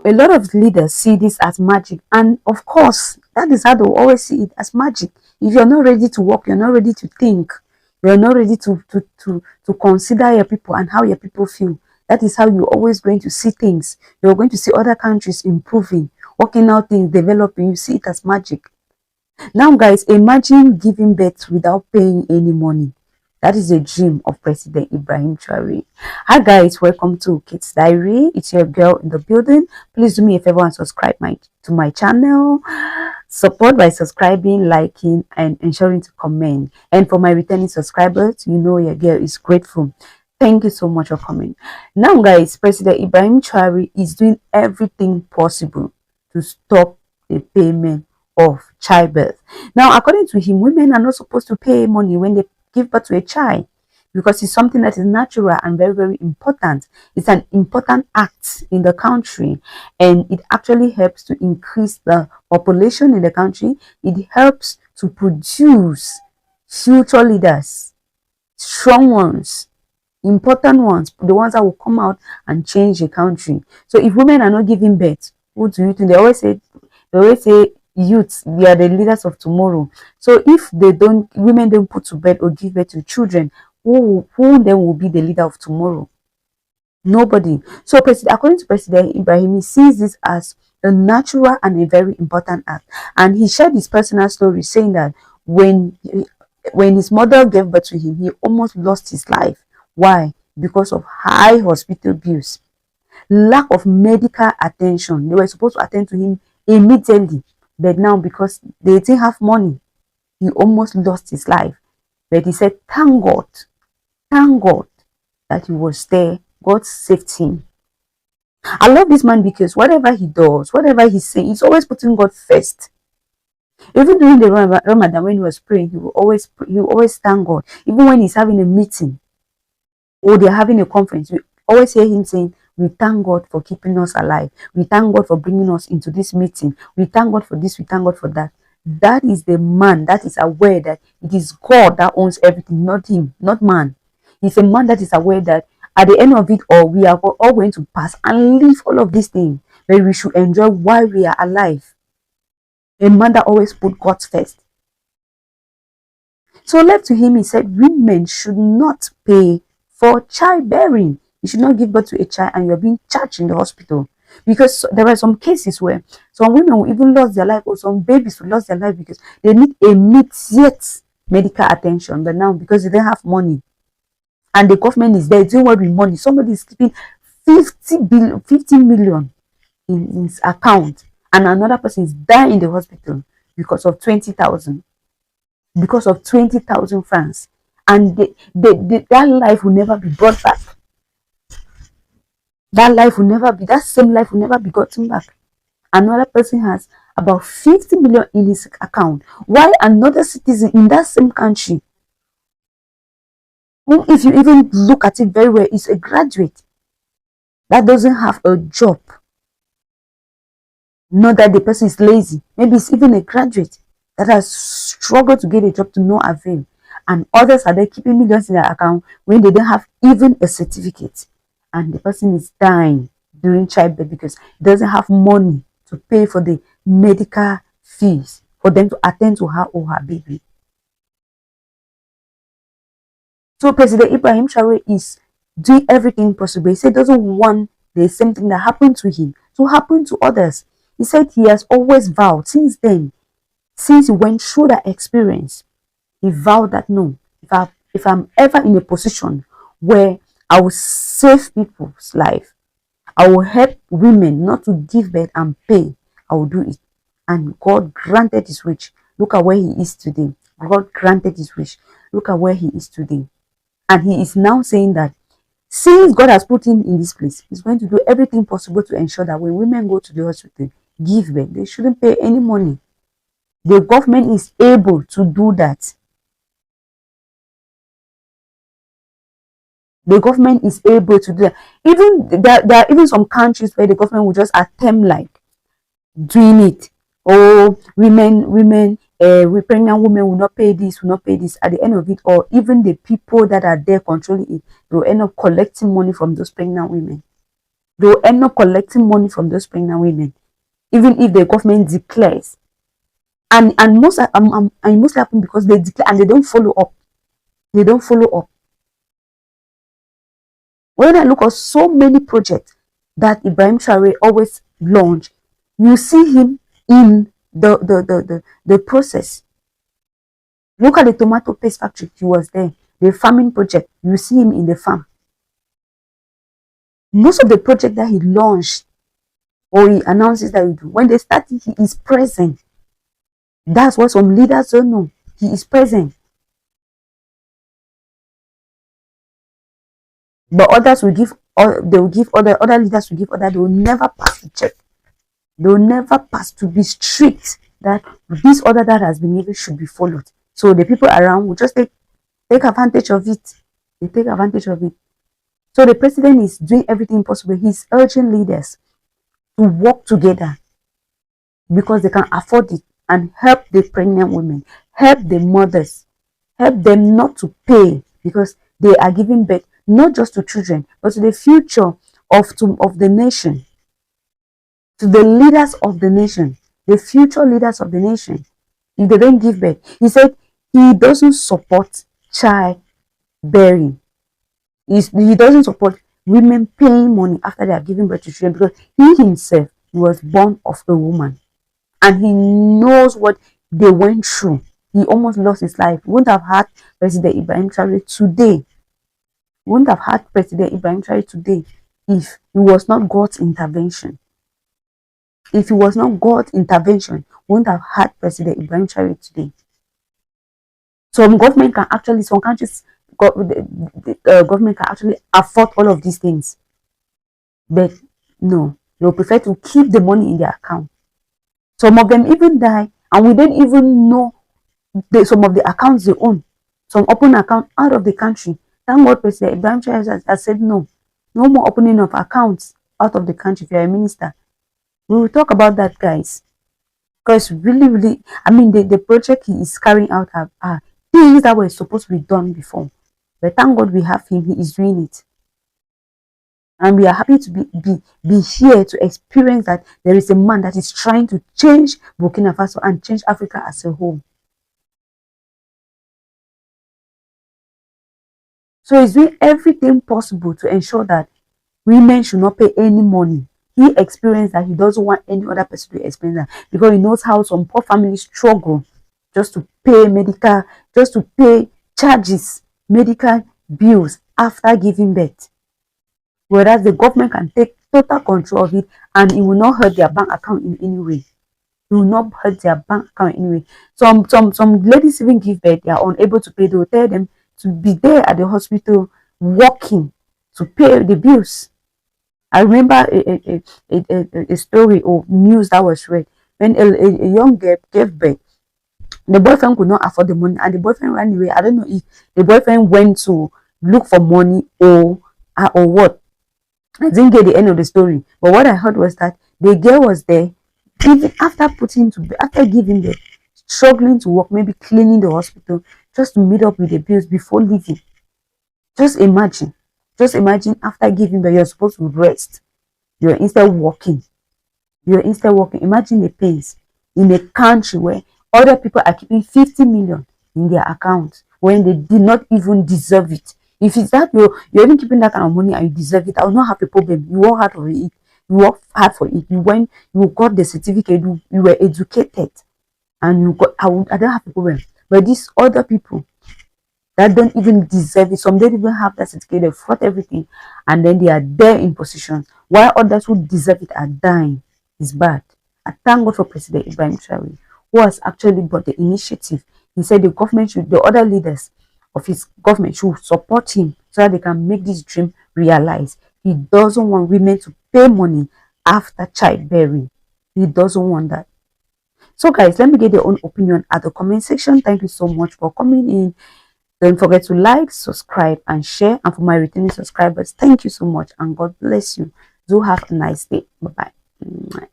A lot of leaders see this as magic, and of course, that is how they always see it, as magic. If you're not ready to work, you're not ready to think, you're not ready to consider your people and how your people feel. That is how you're always going to see things. You're going to see other countries improving, working out things, developing. You see it as magic. Now, guys, imagine giving birth without paying any money. That is a dream of President Ibrahim Traoré. Hi guys, welcome to Kids Diary. It's your girl in the building. Please do me a favor and subscribe to my channel. Support by subscribing, liking, and ensuring to comment. And for my returning subscribers, you know your girl is grateful. Thank you so much for coming. Now guys, President Ibrahim Traoré is doing everything possible to stop the payment of childbirth. Now, according to him, women are not supposed to pay money when they give birth to a child, because it's something that is natural and very, very important. It's an important act in the country, and it actually helps to increase the population in the country. It helps to produce future leaders, strong ones, important ones, the ones that will come out and change the country. So if women are not giving birth, who do you think? They always say youths, they are the leaders of tomorrow. So if women don't put to bed or give birth to children, who then will be the leader of tomorrow? Nobody. So according to President Ibrahim, he sees this as a natural and a very important act. And he shared his personal story, saying that when his mother gave birth to him, he almost lost his life. Why? Because of high hospital bills, lack of medical attention. They were supposed to attend to him immediately, but now because they didn't have money, he almost lost his life. But he said, thank God that he was there. God saved him. I love this man because whatever he does, whatever he's saying, he's always putting God first. Even during the Ramadan, when he was praying, he will always thank God. Even when he's having a meeting or they're having a conference, we always hear him saying, we thank God for keeping us alive. We thank God for bringing us into this meeting. We thank God for this. We thank God for that. That is the man that is aware that it is God that owns everything, not him, not man. He's a man that is aware that at the end of it all, we are all going to pass and leave all of these things, but we should enjoy while we are alive. A man that always put God first. So left to him, he said, women should not pay for childbearing. You should not give birth to a child and you're being charged in the hospital. Because there are some cases where some women will even lose their life, or some babies will lose their life because they need immediate medical attention. But now, because they don't have money and the government is there doing what with money, somebody is keeping 50 million in his account, and another person is dying in the hospital because of 20,000, because of 20,000 francs, and that life will never be brought back. That same life will never be gotten back. Another person has about 50 million in his account, while another citizen in that same country, who, if you even look at it very well, is a graduate that doesn't have a job. Not that the person is lazy. Maybe it's even a graduate that has struggled to get a job to no avail. And others are there keeping millions in their account when they don't have even a certificate. And the person is dying during childbirth because he doesn't have money to pay for the medical fees for them to attend to her or her baby. So President Ibrahim Traoré is doing everything possible. He said he doesn't want the same thing that happened to him to happen to others. He said he has always vowed since then, since he went through that experience, he vowed that no, if I'm ever in a position where I will save people's life, I will help women not to give birth and pay, I will do it. And God granted his wish. Look at where he is today. God granted his wish. Look at where he is today. And he is now saying that since God has put him in this place, he's going to do everything possible to ensure that when women go to the hospital, give birth, they shouldn't pay any money. The government is able to do that. The government is able to do that. Even there are even some countries where the government will just attempt like doing it. Oh, pregnant women will not pay this, will not pay this. At the end of it, or even the people that are there controlling it, they will end up collecting money from those pregnant women. They will end up collecting money from those pregnant women, even if the government declares. And most and mostly happen because they declare and they don't follow up. They don't follow up. When I look at so many projects that Ibrahim Traoré always launch, you see him in the process. Look at the tomato paste factory. He was there. The farming project, you see him in the farm. Most of the project that he launched or he announces that he do, when they start, he is present. That's what some leaders don't know. He is present. But others will give, they will give other leaders will give other, they will never pass the check. They will never pass to be strict that this order that has been given should be followed. So the people around will just take advantage of it. They take advantage of it. So the president is doing everything possible. He's urging leaders to work together because they can afford it and help the pregnant women, help the mothers, help them not to pay because they are giving birth not just to children, but to the future of the nation, to the leaders of the nation, the future leaders of the nation. If they don't give birth, he said he doesn't support childbearing. He doesn't support women paying money after they are giving birth to children because he himself was born of a woman and he knows what they went through. He almost lost his life. He wouldn't have had President Ibrahim Traoré today. He wouldn't have had President Ibrahim Traoré today if it was not God's intervention. If it was not God's intervention, we wouldn't have had President Ibrahim Traoré today. Some government can actually, some countries, government can actually afford all of these things. But no, they'll prefer to keep the money in their account. Some of them even die, and we don't even know some of the accounts they own. Some open account out of the country. Thank God President Ibrahim Traoré has said no. No more opening of accounts out of the country if you're a minister. We will talk about that, guys. Because really, I mean, the project he is carrying out are things that were supposed to be done before. But thank God we have him. He is doing it. And we are happy to be here to experience that there is a man that is trying to change Burkina Faso and change Africa as a whole. So he's doing everything possible to ensure that women should not pay any money. He experienced that he doesn't want any other person to experience that because he knows how some poor families struggle just to pay medical, just to pay charges, medical bills after giving birth. Whereas the government can take total control of it and it will not hurt their bank account in any way. It will not hurt their bank account in any way. Some ladies even give birth, they are unable to pay. They will tell them to be there at the hospital working to pay the bills. I remember a story or news that was read when a young girl gave birth. The boyfriend could not afford the money and the boyfriend ran away. I don't know if the boyfriend went to look for money or what. I didn't get the end of the story, but what I heard was that the girl was there even after giving birth, struggling to work, maybe cleaning the hospital just to meet up with the bills before leaving. Just imagine after giving birth, you're supposed to rest. You're instead working. Imagine the pains in a country where other people are keeping 50 million in their account when they did not even deserve it. If it's that you're even keeping that kind of money and you deserve it, I will not have a problem. You work hard for it. You work hard for it. You got the certificate. You were educated, and you got. I don't have a problem. But these other people that don't even deserve it, some don't even have that certificate. They fought everything, and then they are there in position, while others who deserve it are dying. It's bad. I thank God for President Ibrahim Traoré, who has actually brought the initiative. He said the government should, the other leaders of his government should support him so that they can make this dream realize. He doesn't want women to pay money after childbearing. He doesn't want that. So guys, let me get your own opinion at the comment section. Thank you so much for coming in. Don't forget to like, subscribe, and share. And for my returning subscribers, thank you so much and God bless you. Do have a nice day. Bye-bye.